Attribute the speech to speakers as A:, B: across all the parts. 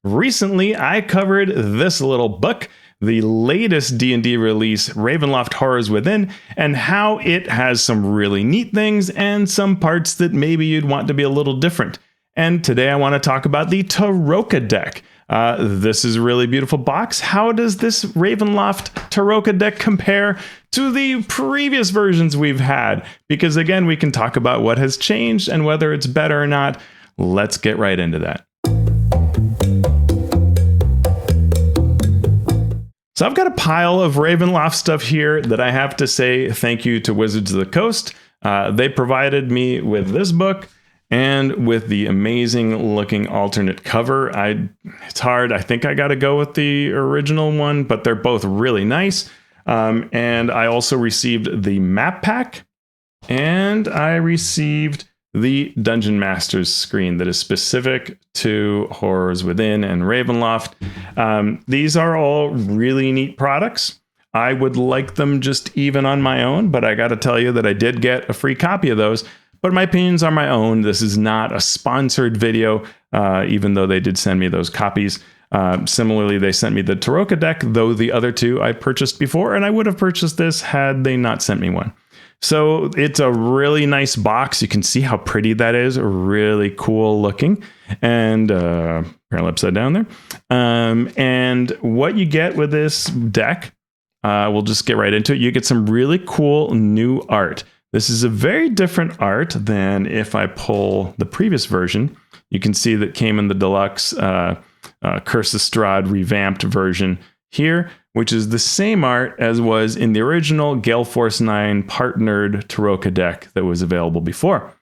A: Recently, I covered this little book, the latest D&D release, Ravenloft Horrors Within, and how it has some really neat things and some parts that maybe you'd want to be a little different. And today I want to talk about the Tarokka deck. This is a really beautiful box. How does this Ravenloft Tarokka deck compare to the previous versions we've had? Because again, we can talk about what has changed and whether it's better or not. Let's get right into that. So I've got a pile of Ravenloft stuff here that I have to say thank you to Wizards of the Coast. They provided me with this book and with the amazing looking alternate cover. It's hard. I think I got to go with the original one, but they're both really nice. And I also received the map pack, and I received the Dungeon Master's screen that is specific to Horrors Within and Ravenloft. These are all really neat products. I would like them just even on my own, but I got to tell you that I did get a free copy of those. But my opinions are my own. This is not a sponsored video, even though they did send me those copies. Similarly, they sent me the Tarokka deck, though the other two I purchased before, and I would have purchased this had they not sent me one. So it's a really nice box. You can see how pretty that is. Really cool looking. And apparently upside down there. And what you get with this deck, we'll just get right into it. You get some really cool new art. This is a very different art than if I pull the previous version. You can see that came in the deluxe Curse of Strahd revamped version here, which is the same art as was in the original Gale Force 9 partnered Tarokka deck that was available before.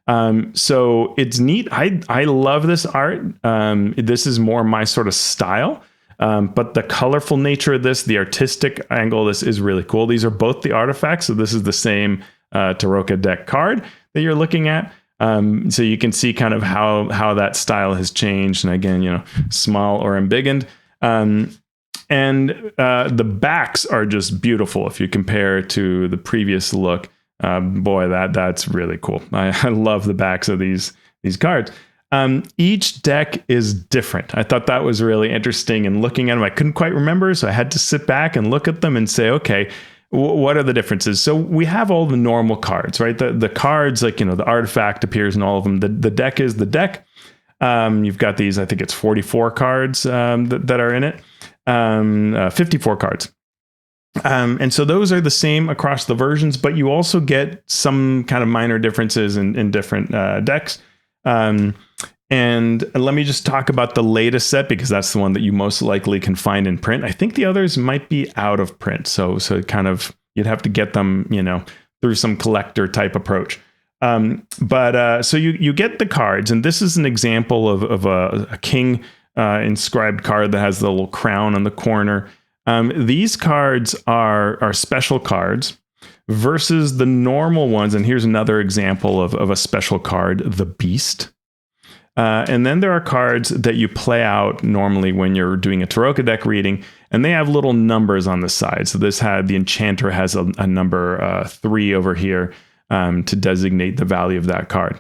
A: So it's neat. I love this art. This is more my sort of style. But the colorful nature of this, the artistic angle of this is really cool. These are both the artifacts. So this is the same Tarokka deck card that you're looking at. So you can see kind of how that style has changed. And again, small or embiggened. And the backs are just beautiful if you compare to the previous look. Boy, that's really cool. I love the backs of these cards. Each deck is different. I thought that was really interesting. And looking at them, I couldn't quite remember, so I had to sit back and look at them and say, okay, what are the differences? So we have all the normal cards, right? The cards, like, the artifact appears in all of them. The deck is the deck. You've got these, I think it's 44 cards that are in it. 54 cards. And so those are the same across the versions, but you also get some kind of minor differences in different decks. And let me just talk about the latest set, because that's the one that you most likely can find in print. I think the others might be out of print. So kind of, you'd have to get them, through some collector type approach. But so you get the cards, and this is an example of a king inscribed card that has the little crown on the corner. These cards are special cards versus the normal ones. And here's another example of a special card, the Beast. And then there are cards that you play out normally when you're doing a Tarokka deck reading, and they have little numbers on the side. So the Enchanter has a number 3 over here to designate the value of that card.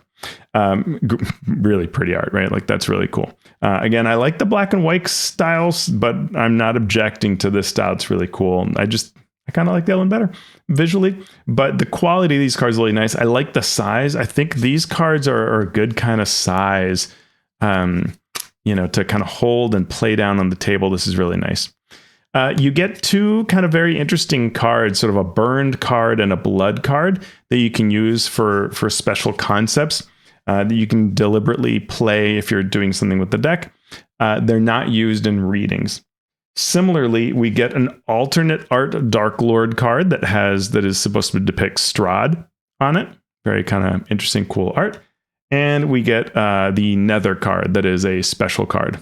A: Really pretty art, right? Like, that's really cool. Again, I like the black and white styles, but I'm not objecting to this style. It's really cool. I kind of like the other one better visually, but the quality of these cards is really nice. I like the size. I think these cards are a good kind of size, to kind of hold and play down on the table. This is really nice. You get two kind of very interesting cards, sort of a burned card and a blood card that you can use for special concepts that you can deliberately play if you're doing something with the deck. They're not used in readings. Similarly, we get an alternate art Dark Lord card that is supposed to depict Strahd on it. Very kind of interesting, cool art. And we get the Nether card that is a special card.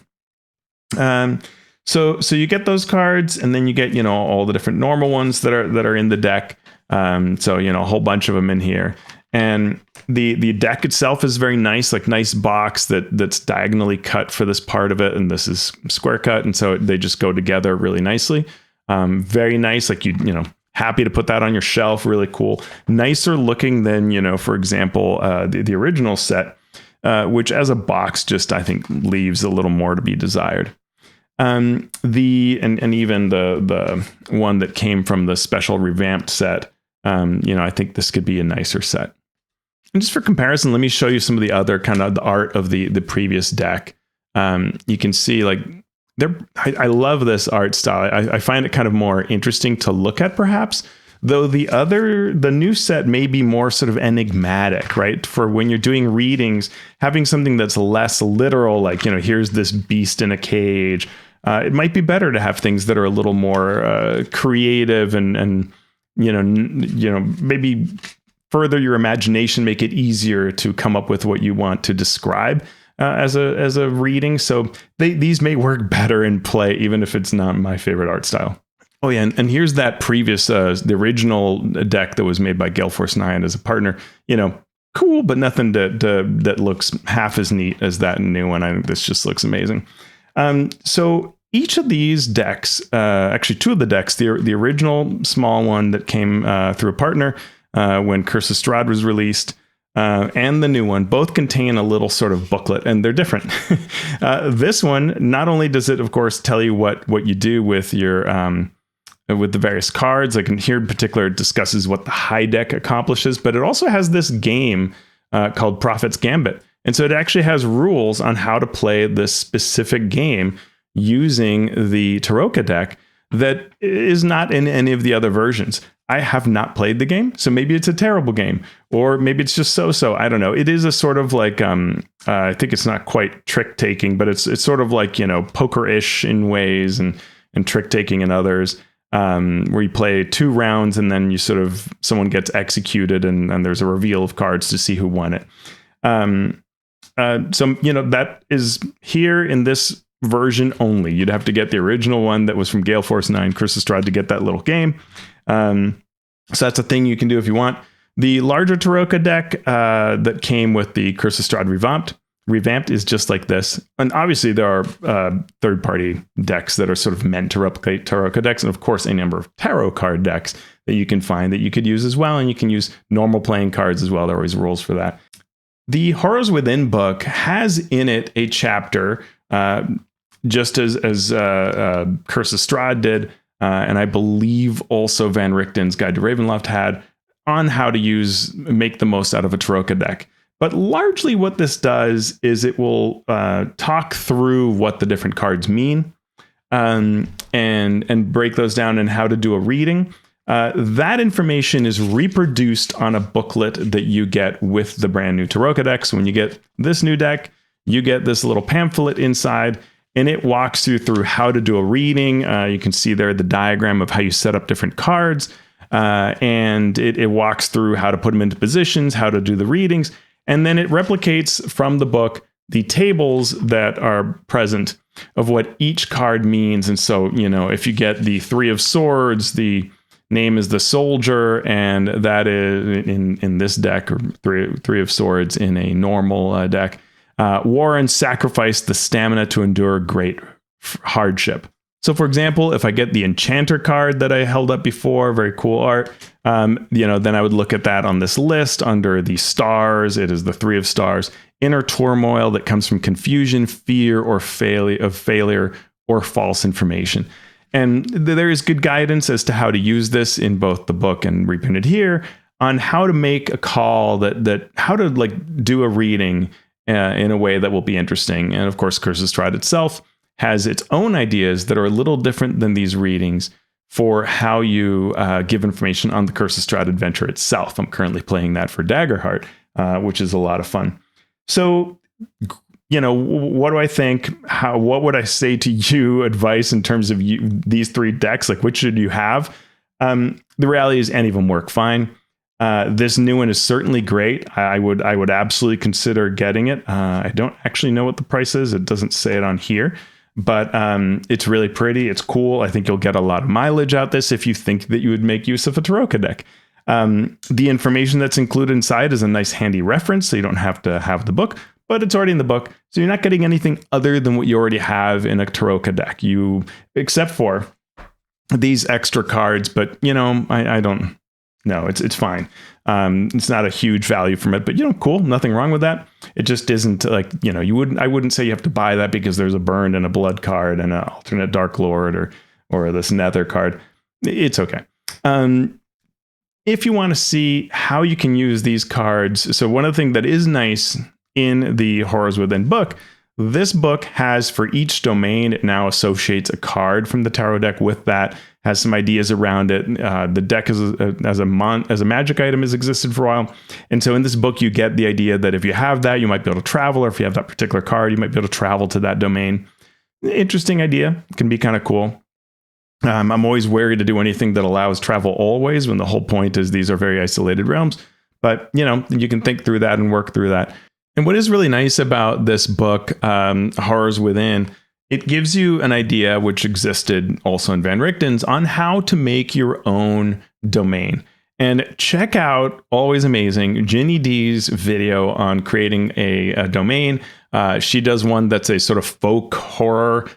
A: So you get those cards, and then you get all the different normal ones that are in the deck. So a whole bunch of them in here. And the deck itself is very nice, like nice box that's diagonally cut for this part of it, and this is square cut, and so they just go together really nicely. Very nice, like happy to put that on your shelf. Really cool, nicer looking than for example the original set. which as a box just, I think, leaves a little more to be desired. And even the one that came from the special revamped set, I think this could be a nicer set. And just for comparison, let me show you some of the other kind of the art of the previous deck. You can see like I love this art style. I find it kind of more interesting to look at, perhaps. Though the new set may be more sort of enigmatic, right? For when you're doing readings, having something that's less literal, like, here's this beast in a cage. It might be better to have things that are a little more creative and maybe further your imagination, make it easier to come up with what you want to describe as a reading. So these may work better in play, even if it's not my favorite art style. Oh yeah, and here's that previous, the original deck that was made by Gale Force 9 as a partner. Cool, but nothing that looks half as neat as that new one. I think this just looks amazing. So each of these decks, actually two of the decks, the original small one that came through a partner when Curse of Strahd was released, and the new one, both contain a little sort of booklet, and they're different. This one, not only does it, of course, tell you what you do with your with the various cards, like in here in particular, it discusses what the high deck accomplishes, but it also has this game called Prophet's Gambit. And so it actually has rules on how to play this specific game using the Tarokka deck that is not in any of the other versions. I have not played the game, so maybe it's a terrible game, or maybe it's just so-so. I don't know. It is a sort of like, I think it's not quite trick-taking, but it's sort of like, poker-ish in ways and trick-taking in others. Where you play 2 rounds and then someone gets executed and there's a reveal of cards to see who won it. So that is here in this version only. You'd have to get the original one that was from Gale Force 9, Curse of Strahd, to get that little game. So that's a thing you can do if you want. The larger Tarokka deck that came with the Curse of Strahd revamped is just like this. And obviously there are third-party decks that are sort of meant to replicate Tarokka decks, and of course a number of tarot card decks that you can find that you could use as well, and you can use normal playing cards as well. There are always rules for that. The Horrors Within book has in it a chapter, just as Curse of Strahd did, and I believe also Van Richten's Guide to Ravenloft had, on how to make the most out of a Tarokka deck. But largely what this does is it will talk through what the different cards mean and break those down and how to do a reading. That information is reproduced on a booklet that you get with the brand new Tarokka deck. So when you get this new deck, you get this little pamphlet inside, and it walks you through how to do a reading. You can see there the diagram of how you set up different cards, and it walks through how to put them into positions, how to do the readings. And then it replicates from the book the tables that are present of what each card means. And so, if you get the 3 of Swords, the name is the Soldier, and that is in this deck, or three of Swords in a normal deck. War and sacrifice the stamina to endure great hardship. So, for example, if I get the Enchanter card that I held up before, very cool art, then I would look at that on this list under the stars. It is the 3 of Stars. Inner turmoil that comes from confusion, fear, or failure, or false information. And there is good guidance as to how to use this in both the book and reprinted here on how to make a call that how to do a reading in a way that will be interesting. And of course, Curse of Strahd itself has its own ideas that are a little different than these readings for how you give information on the Curse of Strahd adventure itself. I'm currently playing that for Daggerheart, which is a lot of fun. So, what do I think? What would I say to you, advice in terms of these 3 decks? Like, which should you have? The reality is any of them work fine. This new one is certainly great. I would absolutely consider getting it. I don't actually know what the price is. It doesn't say it on here. But it's really pretty. It's cool. I think you'll get a lot of mileage out this if you think that you would make use of a Tarokka deck. The information that's included inside is a nice handy reference, so you don't have to have the book, but it's already in the book. So you're not getting anything other than what you already have in a Tarokka deck, except for these extra cards. But, I don't No, it's fine. It's not a huge value from it, but cool. Nothing wrong with that. It just isn't like, I wouldn't say you have to buy that because there's a burned and a blood card and an alternate Dark Lord or this Nether card. It's okay. If you want to see how you can use these cards, so one of the things that is nice in the Horrors Within book, this book has for each domain, it now associates a card from the tarot deck with that, has some ideas around it. The deck as a magic item has existed for a while. And so in this book, you get the idea that if you have that, you might be able to travel, or if you have that particular card, you might be able to travel to that domain. Interesting idea. It can be kind of cool. I'm always wary to do anything that allows travel always, when the whole point is these are very isolated realms. But, you can think through that and work through that. And what is really nice about this book, Horrors Within, it gives you an idea, which existed also in Van Richten's, on how to make your own domain. And check out, always amazing, Ginny D's video on creating a domain. She does one that's a sort of folk horror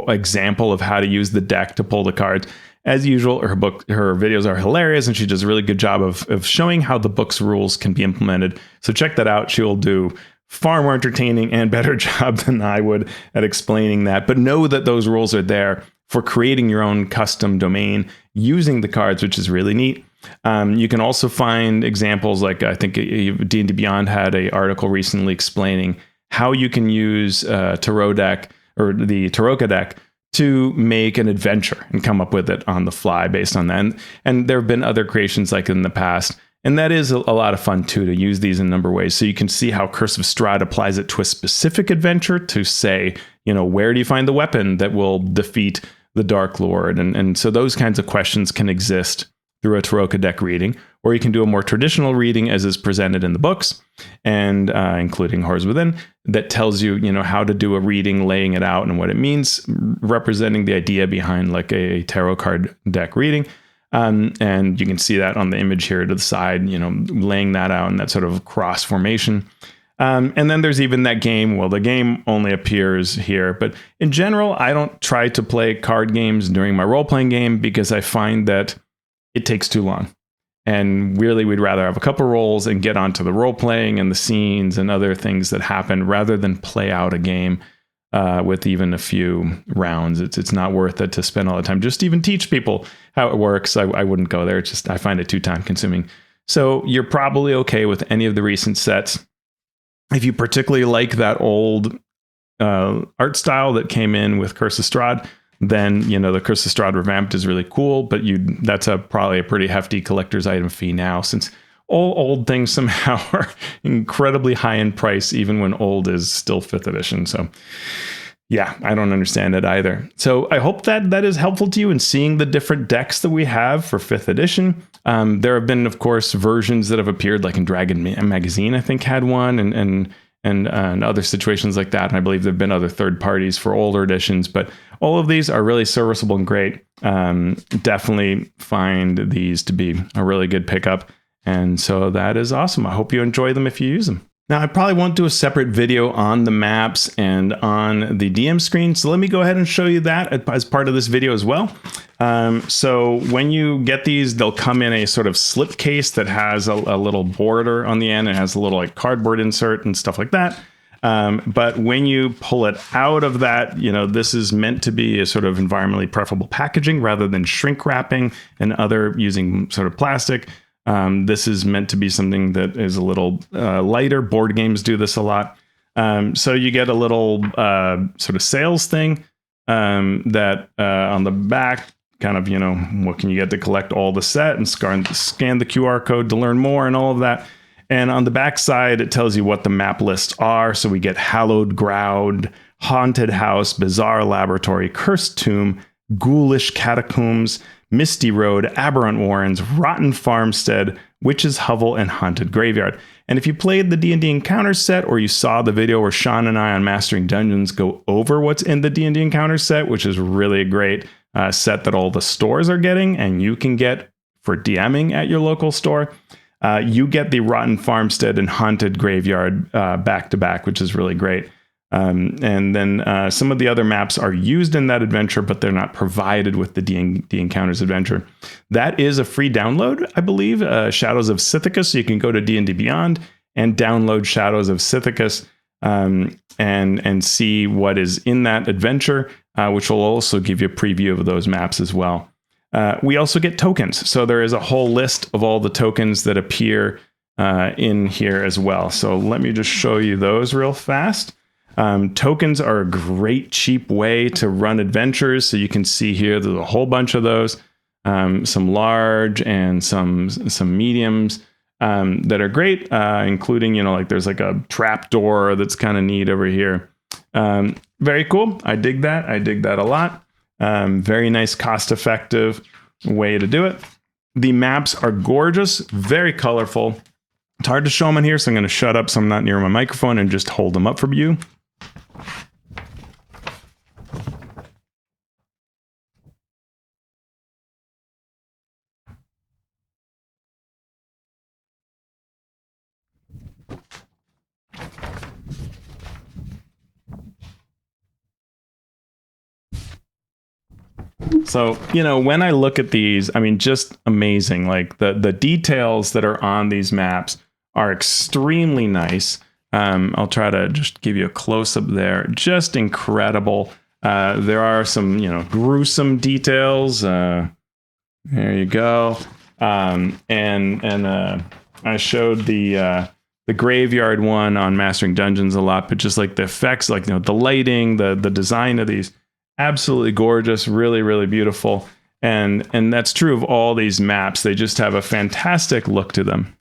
A: example of how to use the deck to pull the cards. As usual, her videos are hilarious, and she does a really good job of showing how the book's rules can be implemented. So check that out. She will do far more entertaining and better job than I would at explaining that. But know that those rules are there for creating your own custom domain using the cards, which is really neat. You can also find examples, like I think D&D Beyond had an article recently explaining how you can use Tarot deck or the Tarokka deck to make an adventure and come up with it on the fly based on that. And there have been other creations like in the past. And that is a lot of fun, too, to use these in a number of ways. So you can see how Curse of Strahd applies it to a specific adventure to say, where do you find the weapon that will defeat the Dark Lord? And so those kinds of questions can exist through a Tarokka deck reading, or you can do a more traditional reading as is presented in the books, and including Horrors Within, that tells you, how to do a reading, laying it out and what it means, representing the idea behind like a tarot card deck reading. And you can see that on the image here to the side, laying that out in that sort of cross formation. And then there's even that game. Well, the game only appears here, but in general, I don't try to play card games during my role-playing game because I find that it takes too long. And really, we'd rather have a couple rolls and get onto the role-playing and the scenes and other things that happen rather than play out a game with even a few rounds. It's not worth it to spend all the time. Just to even teach people how it works, I wouldn't go there. I find it too time-consuming. So you're probably okay with any of the recent sets. If you particularly like that old art style that came in with Curse of Strahd, then the Curse of Strahd revamped is really cool, but that's probably a pretty hefty collector's item fee now, since all old things somehow are incredibly high in price, even when old is still 5th edition. So yeah, I don't understand it either. So I hope that is helpful to you in seeing the different decks that we have for 5th edition. There have been, of course, versions that have appeared, like in Dragon Magazine, I think had one, and other situations like that. And I believe there have been other third parties for older editions, but all of these are really serviceable and great. Definitely find these to be a really good pickup. And so that is awesome. I hope you enjoy them if you use them. Now, I probably won't do a separate video on the maps and on the DM screen, so let me go ahead and show you that as part of this video as well. So when you get these, they'll come in a sort of slip case that has a little border on the end. It has a little like cardboard insert and stuff like that. But when you pull it out of that, this is meant to be a sort of environmentally preferable packaging rather than shrink wrapping and other using sort of plastic. This is meant to be something that is a little lighter. Board games do this a lot. So you get a little sort of sales thing that on the back, kind of, what can you get to collect all the set and scan the QR code to learn more and all of that. And on the back side, it tells you what the map lists are. So we get Hallowed Ground, Haunted House, Bizarre Laboratory, Cursed Tomb, Ghoulish Catacombs, Misty Road, Aberrant Warrens, Rotten Farmstead, Witch's Hovel, and Haunted Graveyard. And if you played the D&D Encounter set, or you saw the video where Sean and I on Mastering Dungeons go over what's in the D&D Encounter set, which is really a great set that all the stores are getting, and you can get for DMing at your local store, you get the Rotten Farmstead and Haunted Graveyard back to back, which is really great. And then some of the other maps are used in that adventure, but they're not provided with the D Encounters adventure. That is a free download, I believe, Shadows of Scythicus. So you can go to D&D Beyond and download Shadows of Scythicus and see what is in that adventure, which will also give you a preview of those maps as well. We also get tokens. So there is a whole list of all the tokens that appear in here as well. So let me just show you those real fast. Tokens are a great, cheap way to run adventures. So you can see here, there's a whole bunch of those, some large and some mediums that are great, including, like there's like a trap door that's kind of neat over here. Very cool. I dig that. I dig that a lot. Very nice, cost-effective way to do it. The maps are gorgeous, very colorful. It's hard to show them in here, so I'm going to shut up so I'm not near my microphone and just hold them up for you. So, when I look at these, I mean, just amazing. Like the details that are on these maps are extremely nice. I'll try to just give you a close up there. Just incredible. There are some, gruesome details. There you go. And I showed the graveyard one on Mastering Dungeons a lot, but just like the effects, like, the lighting, the design of these, absolutely gorgeous, really, really beautiful. And that's true of all these maps. They just have a fantastic look to them.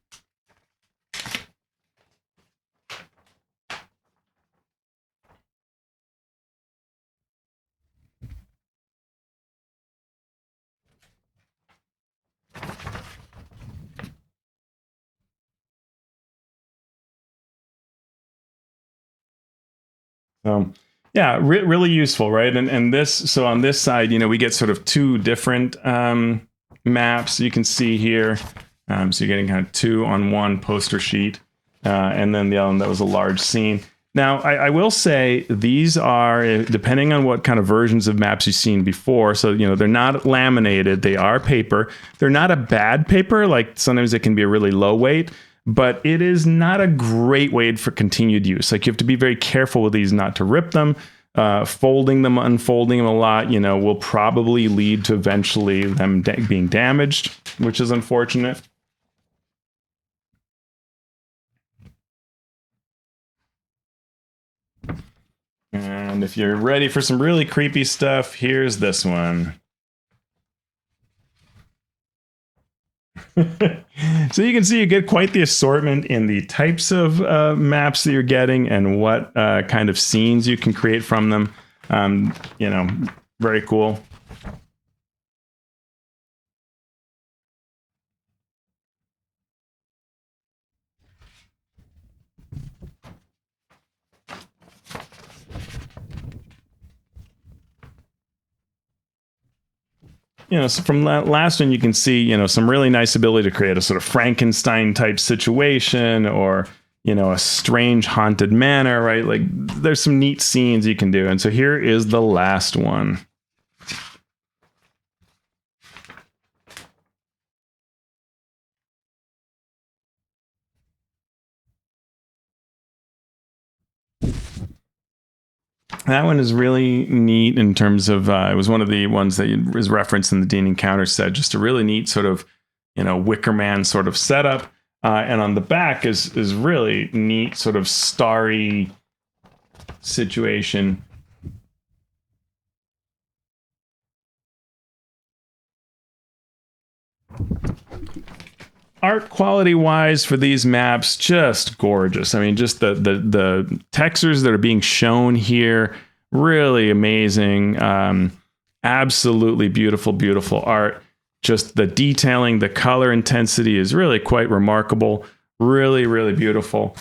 A: Yeah, really useful, right? And this, so on this side, we get sort of two different maps you can see here. So you're getting kind of two on one poster sheet, and then the other one that was a large scene. Now, I will say these are, depending on what kind of versions of maps you've seen before, so, they're not laminated, they are paper. They're not a bad paper, like sometimes it can be a really low weight, but it is not a great weight for continued use. Like you have to be very careful with these not to rip them. Folding them, unfolding them a lot, will probably lead to eventually them being damaged, which is unfortunate. And if you're ready for some really creepy stuff, here's this one. So you can see you get quite the assortment in the types of maps that you're getting and what kind of scenes you can create from them. Very cool. So from that last one, you can see, some really nice ability to create a sort of Frankenstein type situation or, a strange haunted manor, right? Like there's some neat scenes you can do. And so here is the last one. That one is really neat in terms of, it was one of the ones that was referenced in the Dean Encounter set, just a really neat sort of, Wicker Man sort of setup. And on the back is really neat sort of starry situation. Art quality wise for these maps, just gorgeous. I mean, just the textures that are being shown here, really amazing. Absolutely beautiful, beautiful art. Just the detailing, the color intensity is really quite remarkable. Really, really beautiful.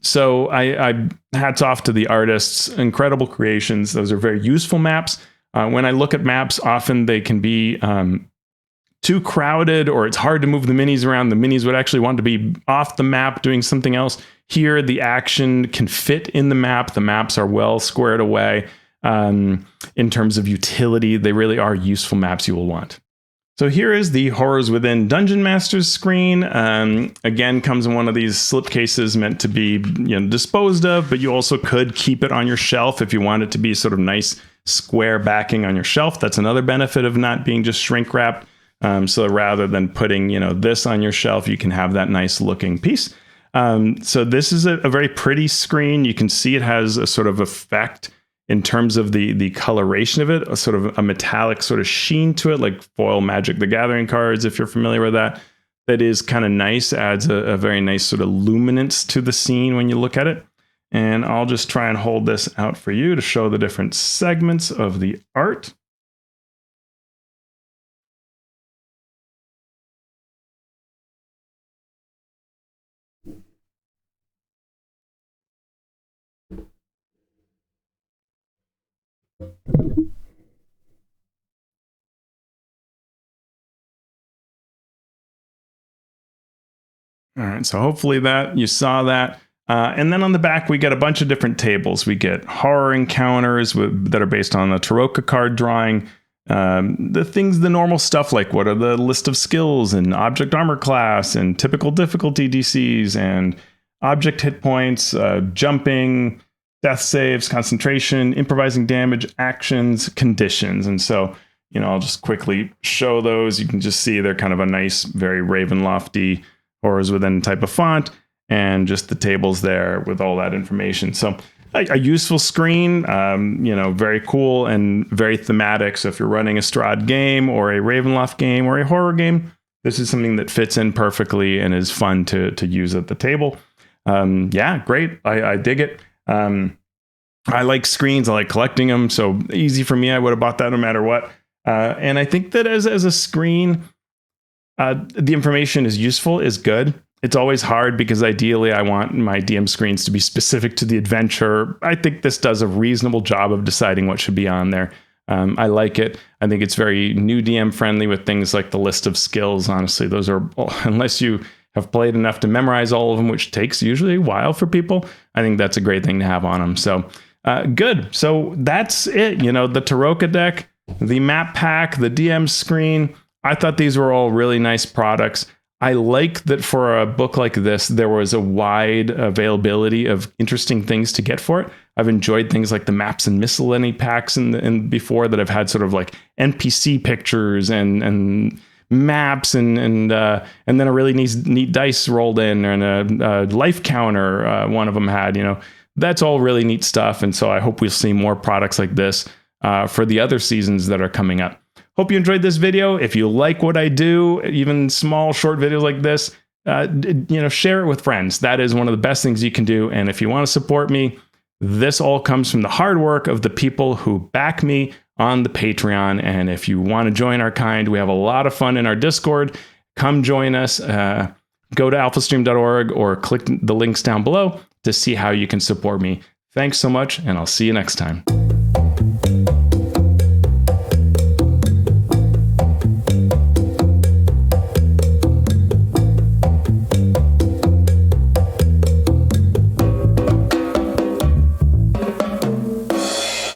A: So I hats off to the artists. Incredible creations. Those are very useful maps. When I look at maps, often they can be too crowded or it's hard to move the minis around, the minis would actually want to be off the map doing something else. Here, the action can fit in the map. The maps are well squared away. In terms of utility, they really are useful maps you will want. So here is the Horrors Within Dungeon Masters screen. Again, comes in one of these slipcases meant to be disposed of, but you also could keep it on your shelf if you want it to be sort of nice square backing on your shelf. That's another benefit of not being just shrink wrapped. So rather than putting this on your shelf, you can have that nice looking piece. So this is a very pretty screen. You can see it has a sort of effect in terms of the coloration of it, a sort of a metallic sort of sheen to it, like foil Magic the Gathering cards, if you're familiar with that. That is kind of nice, adds a very nice sort of luminance to the scene when you look at it. And I'll just try and hold this out for you to show the different segments of the art. All right, so hopefully that you saw that. And then on the back, we get a bunch of different tables. We get horror encounters that are based on the Tarokka card drawing. The normal stuff like what are the list of skills and object armor class and typical difficulty DCs and object hit points, jumping, death saves, concentration, improvising damage, actions, conditions. And so, I'll just quickly show those. You can just see they're kind of a nice, very Ravenlofty Horrors Within type of font, and just the tables there with all that information. So a useful screen, very cool and very thematic. So if you're running a Strahd game or a Ravenloft game or a horror game, this is something that fits in perfectly and is fun to use at the table. Yeah, great. I dig it. I like screens. I like collecting them. So easy for me. I would have bought that no matter what. And I think that as a screen, the information is useful, is good. It's always hard because ideally I want my DM screens to be specific to the adventure. I think this does a reasonable job of deciding what should be on there. I like it. I think it's very new DM friendly with things like the list of skills. Honestly, those are, unless you have played enough to memorize all of them, which takes usually a while for people, I think that's a great thing to have on them. So good. So that's it. The Tarokka deck, the map pack, the DM screen. I thought these were all really nice products. I like that for a book like this, there was a wide availability of interesting things to get for it. I've enjoyed things like the maps and miscellany packs and before that I've had sort of like NPC pictures and maps and then a really neat dice rolled in and a life counter. One of them had, that's all really neat stuff. And so I hope we'll see more products like this for the other seasons that are coming up. Hope you enjoyed this video. If you like what I do, even small short videos like this, share it with friends. That is one of the best things you can do. And if you want to support me, this all comes from the hard work of the people who back me on the Patreon. And if you want to join our kind, we have a lot of fun in our Discord. Come join us. Go to alphastream.org or click the links down below to see how you can support me. Thanks so much, and I'll see you next time.